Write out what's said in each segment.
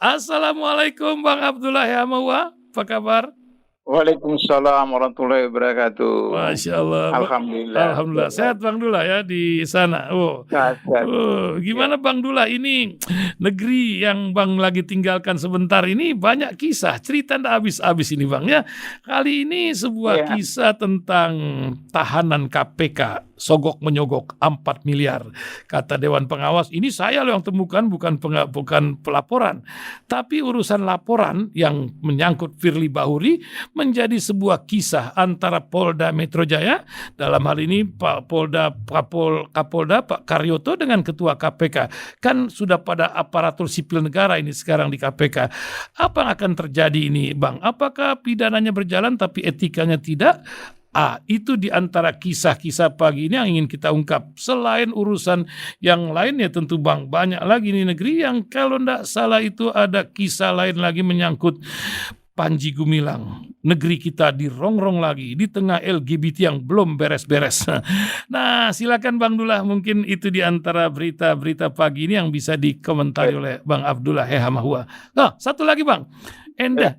Assalamualaikum Bang Abdullah Yamawa, apa kabar? Waalaikumsalam warahmatullahi wabarakatuh. Masya Allah, Alhamdulillah, alhamdulillah sehat Bang Dullah ya di sana. sehat sehat. Ya, Gimana Bang Dullah ini negeri yang Bang lagi tinggalkan sebentar ini banyak kisah, cerita ndak habis-habis ini Bang ya. Kali ini sebuah ya, kisah tentang tahanan KPK sogok menyogok 4 miliar. Kata Dewan Pengawas, ini saya loh yang temukan bukan pelaporan. Tapi urusan laporan yang menyangkut Firly Bahuri menjadi sebuah kisah antara Polda Metro Jaya, dalam hal ini Pak Kapolda Pak Karyoto dengan Ketua KPK. Kan sudah pada aparatur sipil negara ini sekarang di KPK. Apa yang akan terjadi ini Bang? Apakah pidananya berjalan tapi etikanya tidak? Itu di antara kisah-kisah pagi ini yang ingin kita ungkap. Selain urusan yang lain ya tentu Bang, banyak lagi di negeri yang kalau tidak salah itu ada kisah lain lagi menyangkut Panji Gumilang. Negeri kita dirongrong lagi di tengah LGBT yang belum beres-beres. Nah, silakan Bang Dullah, mungkin itu di antara berita-berita pagi ini yang bisa dikomentari oleh Bang Abdullah Hehamahua. Nah, satu lagi Bang.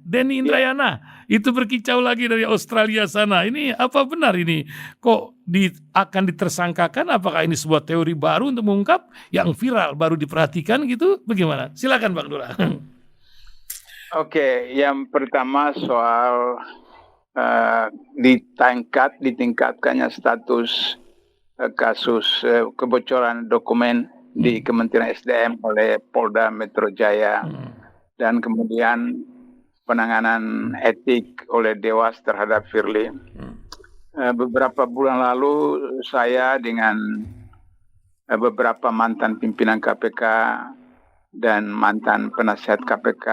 Denny Indrayana itu berkicau lagi dari Australia sana. Ini apa benar ini? Kok akan ditersangkakan? Apakah ini sebuah teori baru untuk mengungkap yang viral baru diperhatikan gitu? Bagaimana? Silakan Bang Dullah. Oke, yang pertama soal ditingkatkannya status kasus kebocoran dokumen di Kementerian SDM oleh Polda Metro Jaya dan kemudian penanganan etik oleh Dewas terhadap Firly. Beberapa bulan lalu saya dengan beberapa mantan pimpinan KPK dan mantan penasihat KPK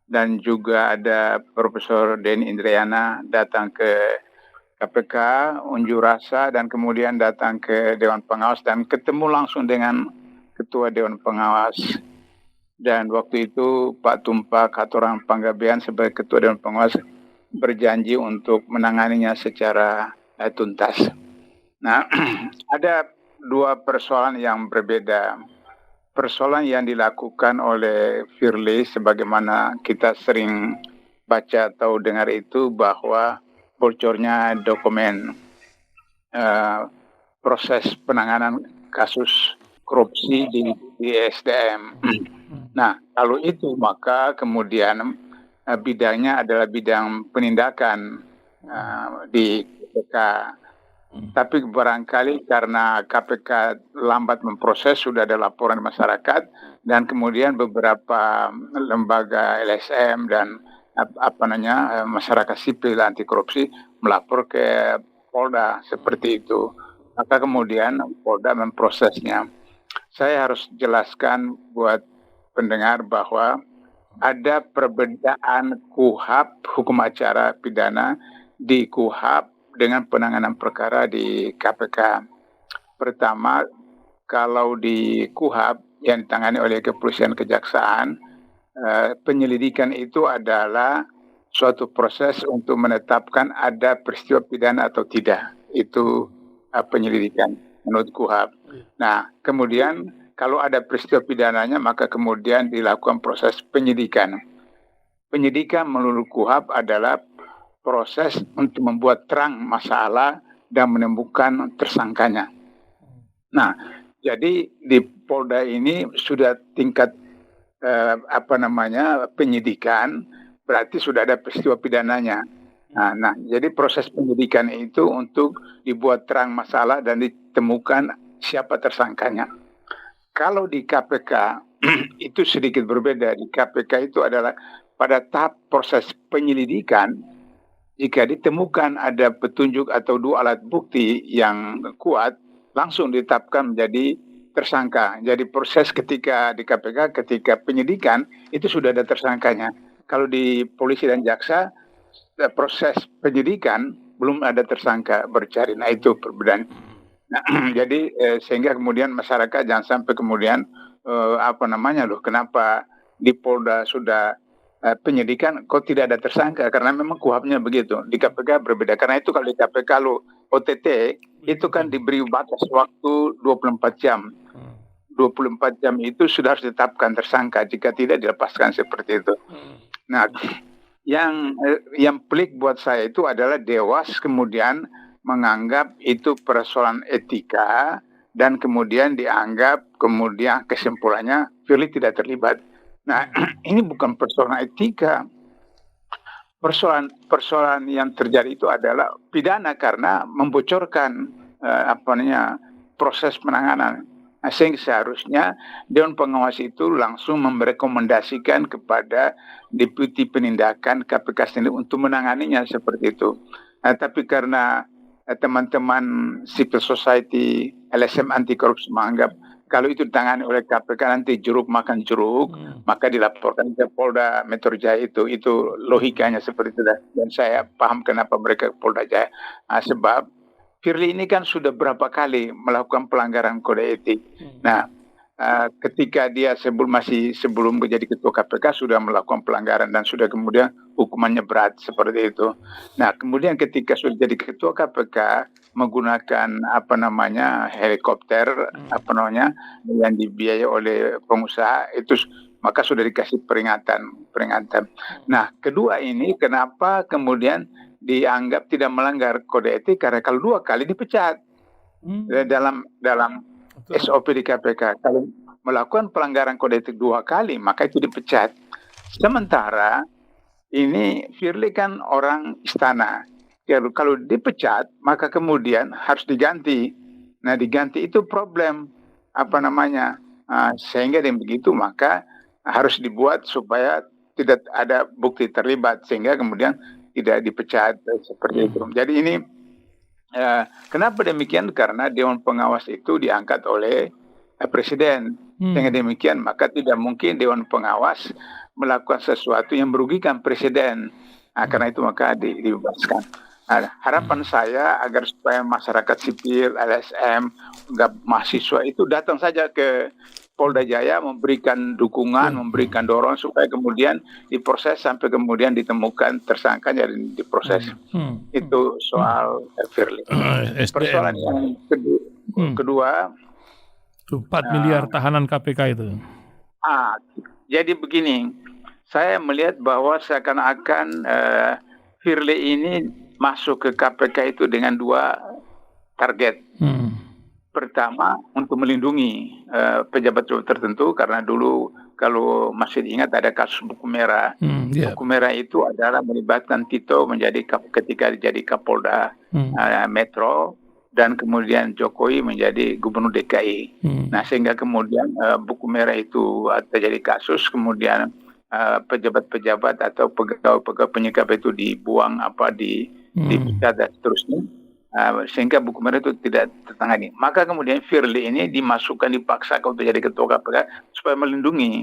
dan juga ada Profesor Denny Indrayana datang ke KPK, unjuk rasa dan kemudian datang ke Dewan Pengawas dan ketemu langsung dengan Ketua Dewan Pengawas. Dan waktu itu Pak Tumpak Hatorangan Panggabean sebagai Ketua Dewan Pengawas berjanji untuk menanganinya secara tuntas. Nah, ada dua persoalan yang berbeda. Persoalan yang dilakukan oleh Firly sebagaimana kita sering baca atau dengar itu bahwa bocornya dokumen proses penanganan kasus korupsi di SDM. Nah, kalau itu maka kemudian bidangnya adalah bidang penindakan di KPK. Tapi barangkali karena KPK lambat memproses, sudah ada laporan masyarakat dan kemudian beberapa lembaga LSM dan masyarakat sipil anti korupsi melapor ke Polda seperti itu. Maka kemudian Polda memprosesnya. Saya harus jelaskan buat pendengar bahwa ada perbedaan KUHP, hukum acara pidana, di KUHP dengan penanganan perkara di KPK. Pertama, kalau di KUHP yang ditangani oleh kepolisian kejaksaan, penyelidikan itu adalah suatu proses untuk menetapkan ada peristiwa pidana atau tidak. Itu penyelidikan menurut KUHP. Nah, kemudian kalau ada peristiwa pidananya, maka kemudian dilakukan proses penyidikan. Penyidikan menurut KUHP adalah proses untuk membuat terang masalah dan menemukan tersangkanya. Nah, jadi di Polda ini sudah tingkat penyidikan, berarti sudah ada peristiwa pidananya. Nah, jadi proses penyidikan itu untuk dibuat terang masalah dan ditemukan siapa tersangkanya. Kalau di KPK itu sedikit berbeda. Di KPK itu adalah pada tahap proses penyelidikan, jika ditemukan ada petunjuk atau dua alat bukti yang kuat, langsung ditetapkan menjadi tersangka. Jadi proses ketika di KPK, ketika penyidikan, itu sudah ada tersangkanya. Kalau di polisi dan jaksa, proses penyidikan belum ada tersangka bercari. Nah, itu perbedaan. Nah, jadi sehingga kemudian masyarakat jangan sampai kemudian kenapa di Polda sudah penyidikan kok tidak ada tersangka, karena memang KUHP-nya begitu. Di KPK berbeda. Karena itu kalau di KPK lo OTT itu kan diberi batas waktu 24 jam. 24 jam itu sudah harus ditetapkan tersangka, jika tidak dilepaskan seperti itu. Nah, yang pelik buat saya itu adalah Dewas kemudian menganggap itu persoalan etika dan kemudian dianggap kemudian kesimpulannya Firly tidak terlibat. Nah, ini bukan persoalan etika. Persoalan yang terjadi itu adalah pidana karena membocorkan proses penanganan. Nah, sehingga seharusnya Dewan Pengawas itu langsung merekomendasikan kepada Deputi Penindakan KPK sendiri untuk menanganinya seperti itu. Nah, tapi karena teman-teman civil society, LSM anti korupsi menganggap kalau itu ditangani oleh KPK nanti jeruk makan jeruk, maka dilaporkan ke Polda Metro Jaya itu logikanya seperti itu. Dan saya paham kenapa mereka ke Polda Jaya. Nah, sebab Firly ini kan sudah berapa kali melakukan pelanggaran kode etik. Nah, ketika dia sebelum menjadi ketua KPK sudah melakukan pelanggaran dan sudah kemudian hukumannya berat seperti itu. Nah, kemudian ketika sudah jadi ketua KPK menggunakan helikopter yang dibiayai oleh pengusaha itu, maka sudah dikasih peringatan. Nah, kedua ini kenapa kemudian dianggap tidak melanggar kode etik, karena kalau 2 kali dipecat dalam SOP di KPK. Kalau melakukan pelanggaran kode etik 2 kali, maka itu dipecat. Sementara ini Firly kan orang istana. Kalau dipecat, maka kemudian harus diganti. Nah, diganti itu problem sehingga dengan begitu maka harus dibuat supaya tidak ada bukti terlibat sehingga kemudian tidak dipecat seperti itu. Jadi ini kenapa demikian? Karena Dewan Pengawas itu diangkat oleh Presiden. Dengan demikian maka tidak mungkin Dewan Pengawas melakukan sesuatu yang merugikan Presiden. Nah, karena itu maka dibebaskan. Nah, harapan saya agar supaya masyarakat sipil, LSM, mahasiswa itu datang saja ke Polda Jaya memberikan dukungan, memberikan dorong supaya kemudian diproses sampai kemudian ditemukan tersangka dan diproses. Itu soal Firly. Persoalan yang kedua 4 miliar tahanan KPK itu. Jadi begini, saya melihat bahwa seakan-akan Firly ini masuk ke KPK itu dengan 2 target. Pertama, untuk melindungi pejabat tertentu, karena dulu kalau masih diingat ada kasus buku merah. Buku merah itu adalah melibatkan Tito ketika jadi Kapolda Metro dan kemudian Jokowi menjadi Gubernur DKI. Nah, sehingga kemudian buku merah itu terjadi kasus, kemudian pejabat-pejabat atau pegawai-pegawai penyekap itu dibuang dipecat dan seterusnya. Sehingga buku merah itu tidak tertangani. Maka kemudian Firly ini dipaksakan untuk jadi ketua KPK supaya melindungi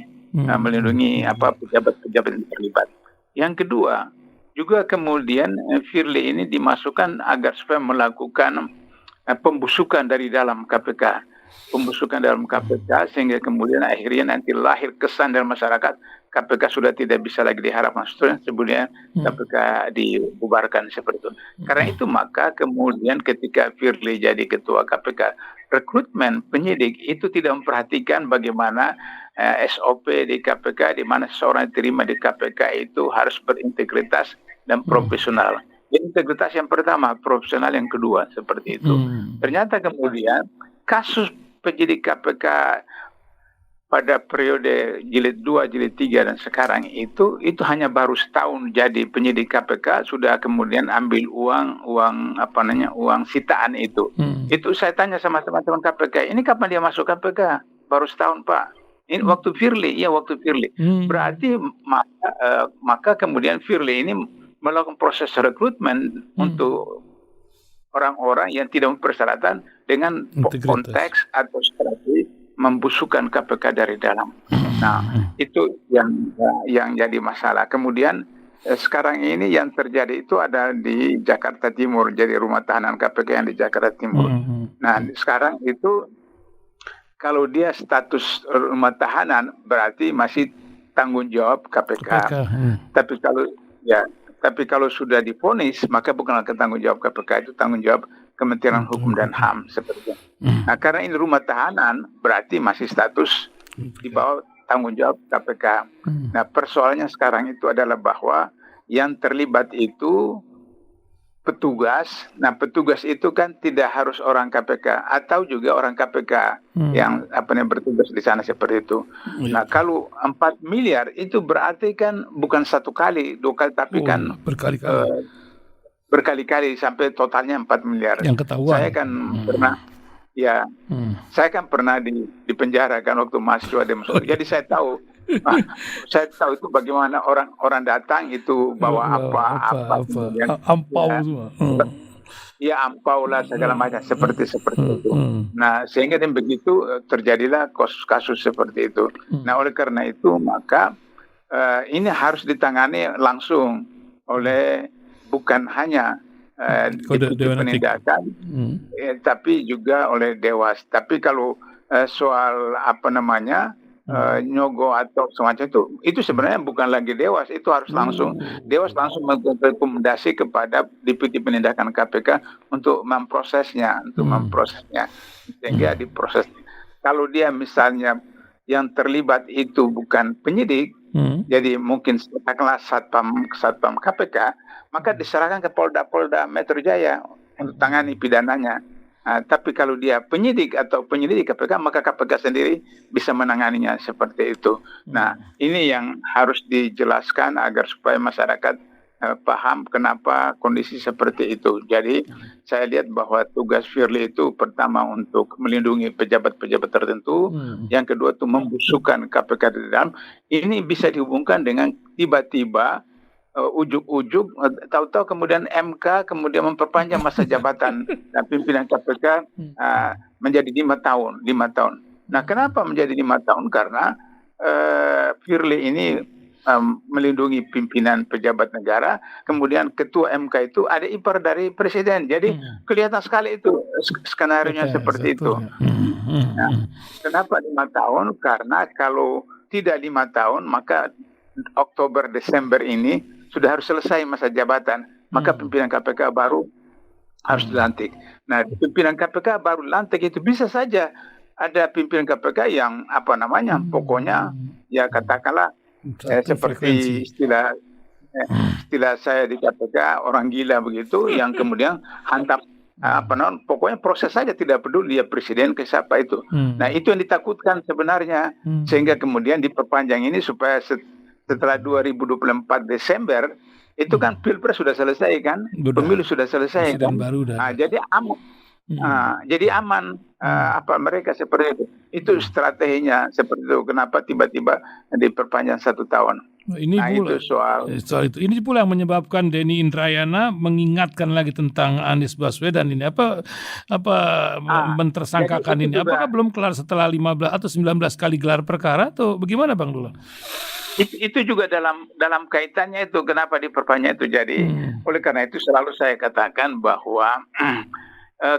pejabat-pejabat yang terlibat. Yang kedua, juga kemudian Firly ini dimasukkan agar supaya melakukan pembusukan dari dalam KPK. Sehingga kemudian akhirnya nanti lahir kesan dalam masyarakat KPK sudah tidak bisa lagi diharapkan sebelumnya KPK dibubarkan seperti itu. Karena itu maka kemudian ketika Firly jadi ketua KPK, rekrutmen penyidik itu tidak memperhatikan bagaimana SOP di KPK, di mana seorang diterima di KPK itu harus berintegritas dan profesional. Integritas yang pertama, profesional yang kedua, seperti itu. Ternyata kemudian kasus penyidik KPK pada periode jilid 2, jilid 3 dan sekarang itu hanya baru setahun jadi penyidik KPK sudah kemudian ambil uang sitaan itu. Itu saya tanya sama teman-teman KPK, ini kapan dia masuk KPK? Baru setahun, Pak. Ini waktu Firly. Berarti maka kemudian Firly ini melakukan proses rekrutmen untuk orang-orang yang tidak mempersyaratan dengan konteks atau strategi membusukkan KPK dari dalam. Nah, itu yang jadi masalah. Kemudian sekarang ini yang terjadi itu ada di Jakarta Timur, jadi rumah tahanan KPK yang di Jakarta Timur. Nah, sekarang itu kalau dia status rumah tahanan berarti masih tanggung jawab KPK. Tapi kalau sudah divonis maka bukan tanggung jawab KPK, itu tanggung jawab Kementerian Hukum dan HAM seperti itu. Nah, karena ini rumah tahanan, berarti masih status di bawah tanggung jawab KPK. Nah, persoalannya sekarang itu adalah bahwa yang terlibat itu petugas. Nah, petugas itu kan tidak harus orang KPK atau juga orang KPK yang bertugas di sana seperti itu. Nah, kalau 4 miliar itu berarti kan bukan satu kali, dua kali, tapi kan berkali-kali sampai totalnya 4 miliar. Yang ketahuan. Saya kan pernah di penjara kan waktu mahasiswa demonstrasi. Jadi saya tahu itu bagaimana orang datang itu bawa apa ampau semua. Ya, ampau lah segala macam seperti itu. Nah, sehingga begitu terjadilah kasus seperti itu. Nah, oleh karena itu maka ini harus ditangani langsung oleh bukan hanya Deputi Penindakan, tapi juga oleh Dewas. Tapi kalau soal nyogok atau semacam itu sebenarnya bukan lagi Dewas, itu harus langsung Dewas langsung merekomendasi kepada Deputi Penindakan KPK untuk memprosesnya, sehingga diproses. Kalau dia misalnya yang terlibat itu bukan penyidik, jadi mungkin katakanlah satpam KPK, maka diserahkan ke Polda Metro Jaya untuk tangani pidananya. Tapi kalau dia penyidik atau penyelidik KPK, maka KPK sendiri bisa menanganinya seperti itu. Nah, ini yang harus dijelaskan agar supaya masyarakat paham kenapa kondisi seperti itu. Jadi saya lihat bahwa tugas Firly itu pertama untuk melindungi pejabat-pejabat tertentu, yang kedua itu membusukkan KPK di dalam. Ini bisa dihubungkan dengan tiba-tiba ujuk-ujuk tahu-tahu kemudian MK kemudian memperpanjang masa jabatan pimpinan KPK menjadi 5 tahun. Nah, kenapa menjadi 5 tahun? Karena Firly ini melindungi pimpinan pejabat negara, kemudian ketua MK itu ada ipar dari presiden. Jadi kelihatan sekali itu skenario-nya seperti itu. Nah, kenapa 5 tahun? Karena kalau tidak 5 tahun maka Oktober Desember ini sudah harus selesai masa jabatan, maka pimpinan KPK baru harus dilantik. Nah, pimpinan KPK baru lantik itu bisa saja ada pimpinan KPK yang pokoknya ya katakanlah seperti istilah saya di KPK orang gila begitu, yang kemudian hantam pokoknya proses saja, tidak peduli dia presiden ke siapa itu. Nah, itu yang ditakutkan sebenarnya, sehingga kemudian diperpanjang ini supaya setelah 2024 Desember itu kan Pilpres sudah selesai kan, pemilu sudah selesai kan? Jadi aman. Jadi aman mereka seperti itu. Itu strateginya seperti itu. Kenapa tiba-tiba diperpanjang 1 tahun? Itu soal itu. Ini pula yang menyebabkan Denny Indrayana mengingatkan lagi tentang Anies Baswedan ini mentersangkakan ini. Apakah belum kelar setelah 15 atau 19 kali gelar perkara atau bagaimana, Bang Dullah? Itu juga dalam kaitannya itu kenapa diperpanjang itu. Jadi oleh karena itu selalu saya katakan bahwa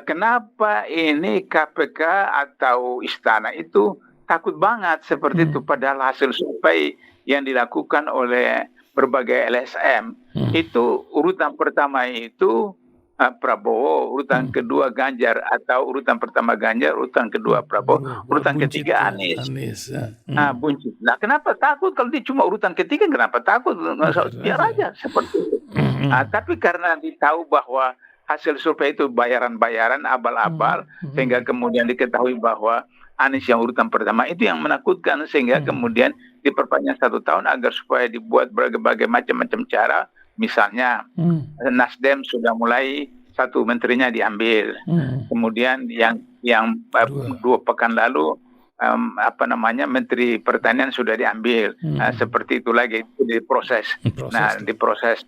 kenapa ini KPK atau istana itu takut banget seperti itu, padahal hasil survei yang dilakukan oleh berbagai LSM itu urutan pertama itu Prabowo, urutan kedua Ganjar, atau urutan pertama Ganjar, urutan kedua Prabowo, urutan ketiga Anies. Buncit. Nah, kenapa takut? Kalau dia cuma urutan ketiga, kenapa takut? Biar aja seperti itu. Tapi karena ditahu bahwa hasil survei itu bayaran-bayaran, abal-abal, sehingga kemudian diketahui bahwa Anies yang urutan pertama, itu yang menakutkan, sehingga kemudian diperpanjang 1 tahun agar supaya dibuat berbagai macam cara. Misalnya Nasdem sudah mulai 1 menterinya diambil, kemudian yang 2 pekan lalu Menteri Pertanian sudah diambil, seperti itu lagi, itu diproses. Diproses.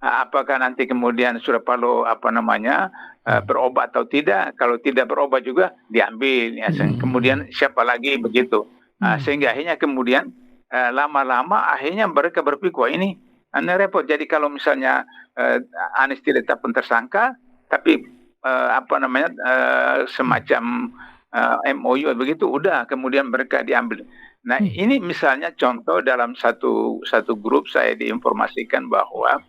Apakah nanti kemudian Surya Paloh berubah atau tidak? Kalau tidak berubah juga diambil. Kemudian siapa lagi begitu? Sehingga akhirnya kemudian lama-lama akhirnya mereka berpikir wah ini repot. Jadi kalau misalnya Anies tidak tetap tersangka, tapi semacam MOU begitu, udah kemudian mereka diambil. Nah, ini misalnya contoh dalam satu grup saya diinformasikan bahwa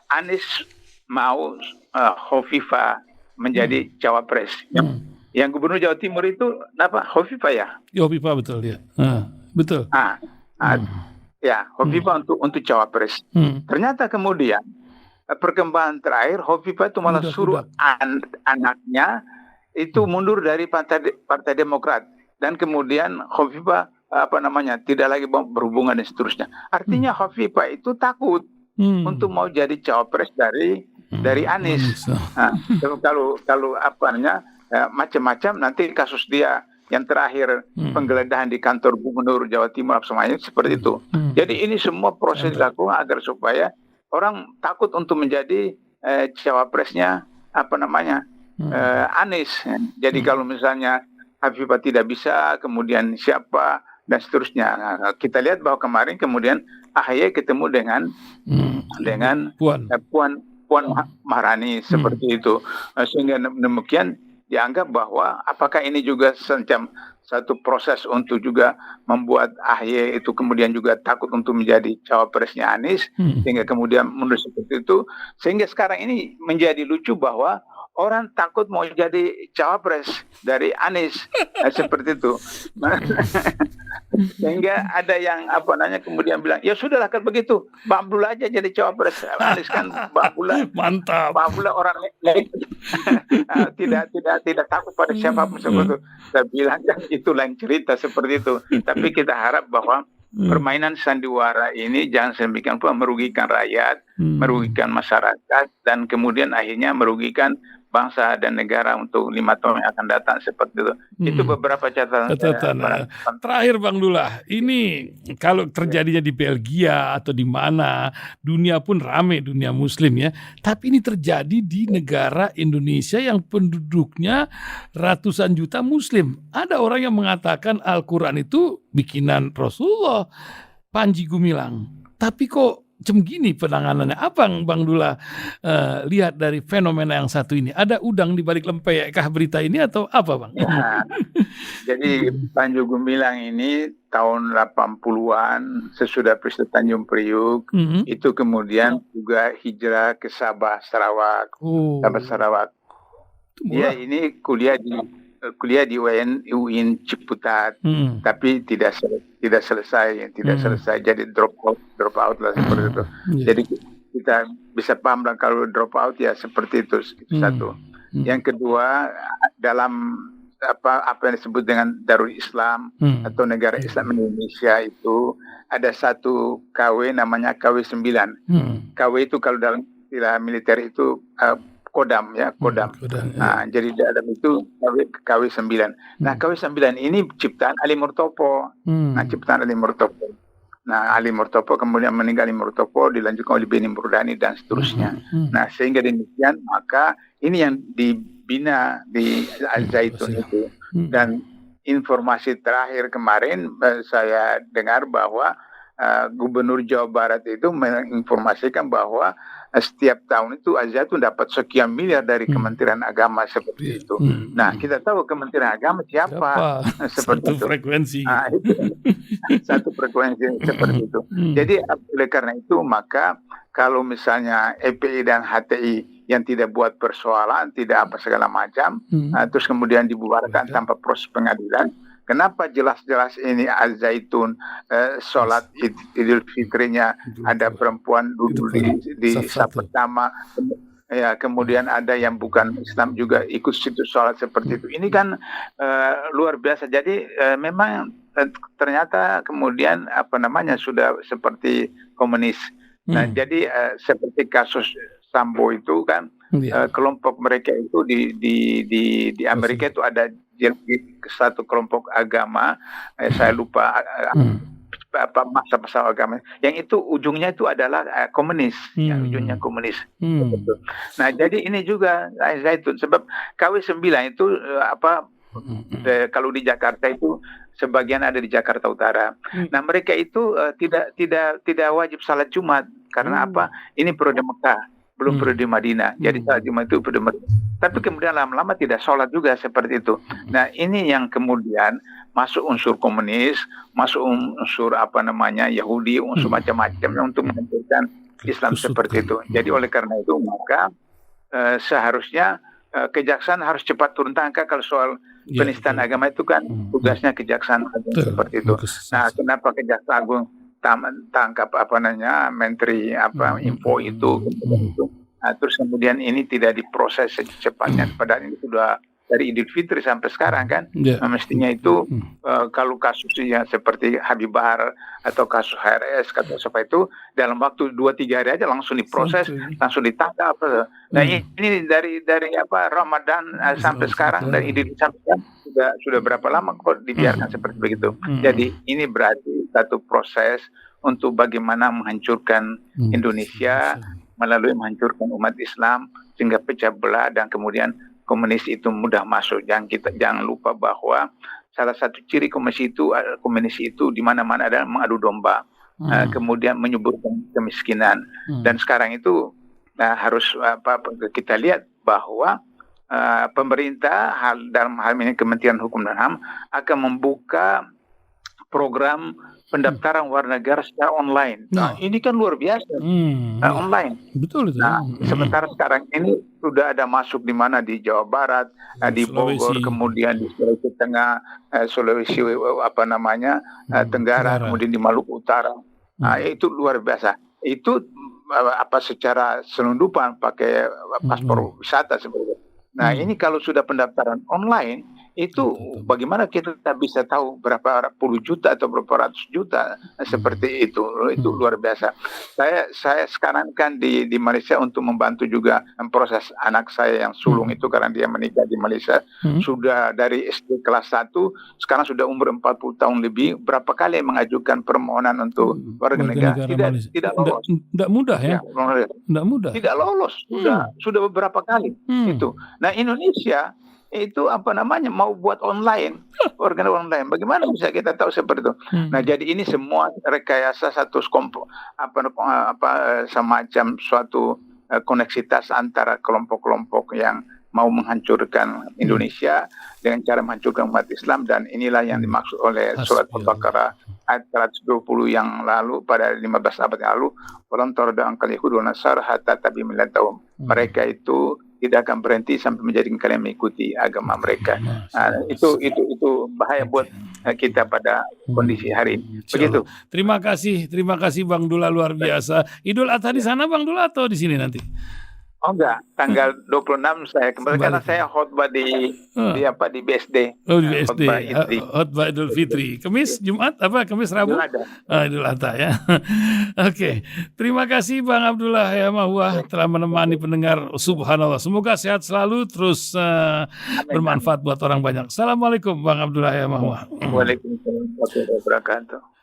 Anies mau Hovifah menjadi cawapres. Yang Gubernur Jawa Timur itu apa? Hovifah ya? Hovifah betul ya. Betul. Ya, Hovifah untuk cawapres. Ternyata kemudian perkembangan terakhir Hovifah itu malah suruh anaknya itu mundur dari Partai Demokrat, dan kemudian Hovifah tidak lagi berhubungan dan seterusnya. Artinya Hovifah itu takut untuk mau jadi cawapres dari Anies. Kalau macam-macam nanti kasus dia yang terakhir penggeledahan di kantor Gubernur Jawa Timur semuanya seperti itu. Jadi ini semua proses dilakukan agar supaya orang takut untuk menjadi cawapresnya Anies. Jadi kalau misalnya Hovifah tidak bisa, kemudian siapa dan seterusnya. Nah, kita lihat bahwa kemarin kemudian AHY ketemu dengan Puan Maharani seperti itu, sehingga demikian dianggap bahwa apakah ini juga semacam satu proses untuk juga membuat AHY itu kemudian juga takut untuk menjadi cawapresnya Anies, sehingga kemudian mundur seperti itu, sehingga sekarang ini menjadi lucu bahwa orang takut mau jadi cawapres dari Anies seperti itu. Sehingga ada yang kemudian bilang, ya sudahlah kalau begitu, Mbak Abdullah aja jadi cawapres. Anies kan Mbak Abdullah. Mantap. Mbak Abdullah orang tidak takut pada siapapun seperti itu. Saya bilang itu lain cerita seperti itu. Tapi kita harap bahwa permainan sandiwara ini jangan sedemikian pula merugikan rakyat, merugikan masyarakat, dan kemudian akhirnya merugikan bangsa dan negara untuk 5 tahun yang akan datang seperti itu. Itu beberapa catatan. Terakhir Bang Dullah, ini kalau terjadinya di Belgia atau di mana, dunia pun rame, dunia muslim ya. Tapi ini terjadi di negara Indonesia yang penduduknya ratusan juta muslim. Ada orang yang mengatakan Al-Quran itu bikinan Rasulullah, Panji Gumilang. Tapi kok gini penanganannya? Apa Bang Dullah lihat dari fenomena yang satu ini? Ada udang di balik lempekkah berita ini atau apa Bang? Ya, jadi Panji Gumilang ini tahun 80-an sesudah peristiwa Tanjung Priuk itu kemudian juga hijrah ke Sabah Sarawak. Sabah Sarawak. Dia ini kuliah di UIN Ciputat, tapi tidak selesai, jadi drop out lah seperti itu. Jadi kita bisa paham lah kalau drop out ya seperti itu satu. Yang kedua, dalam apa yang disebut dengan Darul Islam atau negara Islam Indonesia itu ada satu KW namanya KW 9. KW itu kalau dalam istilah militer itu Kodam. Nah, jadi dalam itu KW 9. Nah, KW 9 ini ciptaan Ali Murtopo. Nah, Ali Murtopo kemudian meninggal, Ali Murtopo dilanjutkan oleh Beni Murdani dan seterusnya. Nah, sehingga demikian maka ini yang dibina di Al-Zaitun itu. Dan informasi terakhir kemarin saya dengar bahwa Gubernur Jawa Barat itu menginformasikan bahwa setiap tahun itu Al-Zaitun dapat sekian miliar dari Kementerian Agama seperti itu. Nah, kita tahu Kementerian Agama siapa? Seperti satu frekuensi. Satu frekuensi seperti itu. Jadi oleh karena itu maka kalau misalnya EPI dan HTI yang tidak buat persoalan, tidak apa segala macam, terus kemudian dibubarkan tanpa proses pengadilan. Kenapa jelas-jelas ini Al-Zaitun sholat Idul Fitrinya ada perempuan duduk di saf pertama, ya kemudian ada yang bukan Islam juga ikut situ sholat seperti itu. Ini kan luar biasa. Jadi memang ternyata kemudian sudah seperti komunis. Nah, jadi seperti kasus Sambo itu kan kelompok mereka itu di Amerika itu ada satu kelompok agama, saya lupa masa agama yang itu ujungnya itu adalah komunis, ujungnya komunis. Nah, jadi ini juga Zaitun sebab KW 9 itu kalau di Jakarta itu sebagian ada di Jakarta Utara. Nah, mereka itu tidak wajib salat Jumat karena ini periode Mekah, belum periode Madinah. Jadi salat Jumat itu periode Madinah. Tapi kemudian lama-lama tidak sholat juga seperti itu. Nah, ini yang kemudian masuk unsur komunis, masuk unsur Yahudi, unsur macam-macam untuk menghancurkan Islam seperti itu. Jadi oleh karena itu maka seharusnya kejaksaan harus cepat turun tangan kalau soal penistaan agama itu kan tugasnya kejaksaan agung seperti itu. Nah, kenapa kejaksaan agung tangkap menteri info itu. Nah, terus kemudian ini tidak diproses secepatnya, padahal ini sudah dari Idul Fitri sampai sekarang kan. Nah, mestinya itu kalau kasus yang seperti Habib Bahar atau kasus HRS kata siapa itu dalam waktu 2-3 hari aja langsung diproses, langsung ditangkap. Nah, ini dari Ramadan sampai sekarang, dari Idul sampai sekarang sudah berapa lama kok dibiarkan seperti begitu. Jadi ini berarti satu proses untuk bagaimana menghancurkan Indonesia melalui menghancurkan umat Islam sehingga pecah belah dan kemudian komunis itu mudah masuk. Jangan lupa bahwa salah satu ciri komunis itu di mana-mana adalah mengadu domba, kemudian menyuburkan kemiskinan. Dan sekarang itu harus kita lihat bahwa pemerintah dalam hal ini Kementerian Hukum dan HAM akan membuka program pendaftaran warga negara secara online. Nah, ini kan luar biasa. Online. Betul itu. Nah, sementara sekarang ini sudah ada masuk di mana di Jawa Barat, di Bogor, kemudian di Sulawesi Tengah, Sulawesi Tenggara, kemudian di Maluku Utara. Nah, itu luar biasa. Itu secara selundupan pakai paspor wisata seperti itu. Nah, ini kalau sudah pendaftaran online, itu bagaimana kita bisa tahu berapa puluh juta atau berapa ratus juta seperti itu. Itu luar biasa. Saya sekarang kan di Malaysia untuk membantu juga proses anak saya yang sulung itu karena dia menikah di Malaysia. Sudah dari SD kelas 1, sekarang sudah umur 40 tahun lebih. Berapa kali mengajukan permohonan untuk warga negara. Tidak lolos. Tidak mudah ya? Tidak mudah. Tidak lolos. Sudah beberapa kali. Itu. Nah, Indonesia itu mau buat online, organ online. Bagaimana bisa kita tahu seperti itu? Nah, jadi ini semua rekayasa satu semacam suatu koneksitas antara kelompok-kelompok yang mau menghancurkan Indonesia dengan cara menghancurkan umat Islam, dan inilah yang dimaksud oleh surat Al-Baqarah ayat 120 yang lalu pada 15 abad yang lalu, walan tarda ankal yahud wal nasara hatta tabi millatahum. Mereka itu tidak akan berhenti sampai menjadikan kalian mengikuti agama mereka. Nah, itu bahaya buat kita pada kondisi hari ini. Begitu. Terima kasih Bang Dullah, luar biasa. Idul Adha di sana Bang Dullah atau di sini nanti? Oh enggak, tanggal 26 saya kembali karena saya khotbah di BSD. Oh, di BSD. Khotbah Idul Fitri. Kamis, Jumat, Kamis, Rabu? Idul Adha ya. Oke. Terima kasih Bang Abdullah ya Mahwah telah menemani pendengar. Subhanallah. Semoga sehat selalu, terus bermanfaat buat orang banyak. Assalamualaikum Bang Abdullah ya Mahwah. Waalaikumsalam warahmatullahi wabarakatuh.